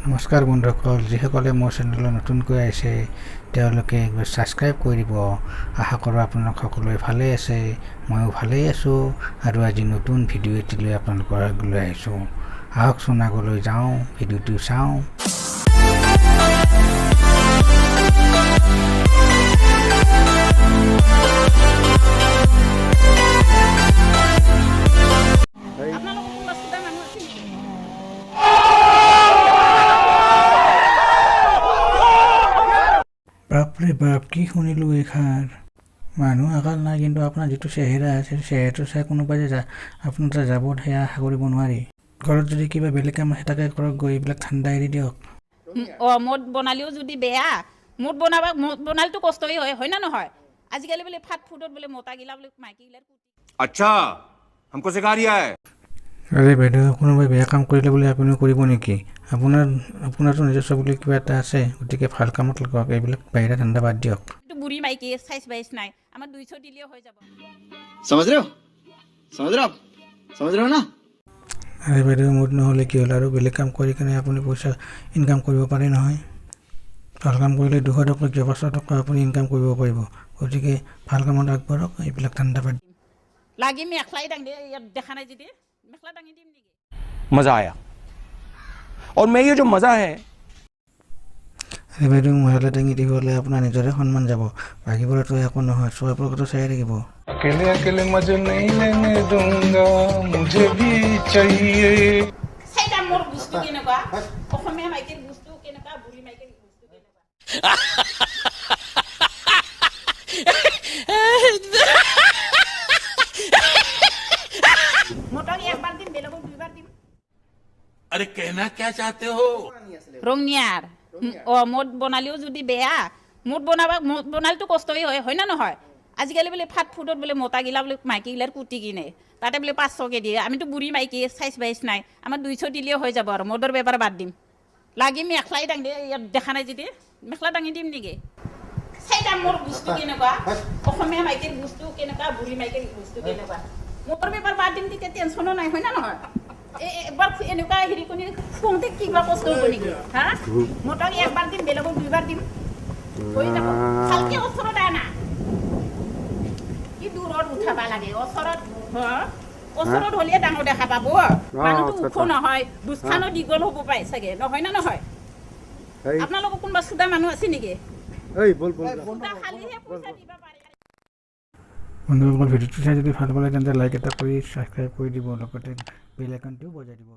নমস্কাৰ বন্ধুসকল, যিসকলে মোৰ চেনেললৈ নতুনকৈ আহিছে তেওঁলোকে একবাৰ ছাবস্ক্ৰাইব কৰি দিব। আশা কৰোঁ আপোনালোক সকলোৱে ভালেই আছে, ময়ো ভালেই আছোঁ আৰু আজি নতুন ভিডিঅ' এটি লৈ আপোনালোকৰ আগলৈ আহিছোঁ। আহকচোন আগলৈ যাওঁ, ভিডিঅ'টো চাওঁ। বাপৰে বাপ, কি শুনিলোঁ এইষাৰ। মানুহ আকাল নাই, কিন্তু আপোনাৰ যিটো চেহেৰা আছে চেহেৰাটো চাই কোনোবাই যে আপোনাৰ তাত যাব সেয়া আশা কৰিব নোৱাৰি। ঘৰত যদি কিবা বেলেগ কাম আছে তাকে কৰক, গৈ এইবিলাক ঠাণ্ডা এৰি দিয়ক। মদ বনালেও যদি বেয়া, মদ বনালেতো কষ্টই হয় না নহয়? আজিকালি বোলে ফাট ফুটত বোলে মতা গিলা বোলে মাইকী গিলাৰ আচ্ছা हमको सिखा रिया है। আৰে বাইদেউ, কোনোবাই বেয়া কাম কৰিলে বুলি আপুনিও কৰিব নেকি? আপোনাৰতো নিজস্ব বুলি কিবা এটা আছে, গতিকে ভাল কামত লগাওক, এইবিলাক বাহিৰা ঠাণ্ডা বাদ দিয়ক। বুঢ়ী মাইকী চাইজ বাইজ নাই, আমাৰ 200 দিলেও হৈ যাব। समझ रहे हो ना। আৰে বাইদেউ, মুড নহ'লে কি হ'ল আৰু? বেলেগ কাম কৰি কিনে আপুনি পইচা ইনকাম কৰিব পাৰে নহয়। ভাল কাম কৰিলে 200 টকা 500 টকা আপুনি ইনকাম কৰিব পাৰিব। গতিকে ভাল কামত আগবাঢ়ক, এইবিলাক ঠাণ্ডা বাদ। লাগি মেখলাই দাঙি ইয়াত দেখা নাই যদি মেখলা দাঙি দিম নেকি? मजा आया और मैं ये जो मजा है আৰে বাইদেউ, মহিলা দাঙি দিবলৈ আপোনাৰ নিজৰে সন্মান যাব, বাকীবোৰতো একো নহয়। চববোৰতো চাই থাকিব। अकेले अकेले मजे नहीं लेने दूंगा, मुझे भी चाहिए। সেইটা মোৰ বস্তু কেনেকুৱা, অসমীয়া মাইকীৰ বস্তু কেনেকুৱা, বুঢ়ী মাইকীৰ বস্তু কেনেকুৱা। মটক একবাৰ দিম, বেলেগক 2 বাৰ দিম। अरे कहना क्या चाहते हो? ৰঙিয়াৰ মদ বনালেও যদি বেয়া, মদ বনালেতো কষ্টই হয় না নহয়? আজিকালি বোলে ফাট ফুটত বোলে মতা গিলা বোলে মাইকী গিলাৰ কুটি কিনে তাতে বোলে 500কে দিয়ে। আমিতো বুঢ়ী মাইকী চাইজ বাইজ নাই, আমাৰ 200 দিলেও হৈ যাব আৰু মদৰ বেপাৰ বাদ দিম। লাগি মেখলাই দাঙি ইয়াত দেখা নাই যদি মেখলা দাঙি দিম নেকি? সেইটা মোৰ বস্তু কেনেকুৱা, অসমীয়া মাইকীৰ বস্তু কেনেকুৱা, বুঢ়ী মাইকীৰ বস্তু কেনেকুৱা। মদৰ বেপাৰ বাদ দিম, তেতিয়া টেনশ্যনো নাই, হয় না নহয়? এবাৰ এনেকুৱা হেৰি কৰি খুঁতে কিবা কষ্ট হ'ব নেকি? হা, মটক একবাৰ দিম, বেলেগক 2 বাৰ দিম, হৈ যাব। ভালকে ওচৰত আনা, কি দূৰত উঠাবা লাগে, ওচৰত হ'লে ডাঙৰ দেখা পাব। মানুহটো ওখ নহয়, বুজখানো দীঘল হ'ব পায় চাগে, নহয় না নহয়? আপোনালোকৰ কোনোবা চোদা মানুহ আছে নেকি? চোদা খালিহে পইচা দিবা পাৰে। বন্ধুসকল, ভিডিঅ'টো চাই যদি ভাল পালে তেন্তে লাইক এটা কৰি ছাবস্ক্ৰাইব কৰি দিব, লগতে বেল আইকনটোও বজাই দিব।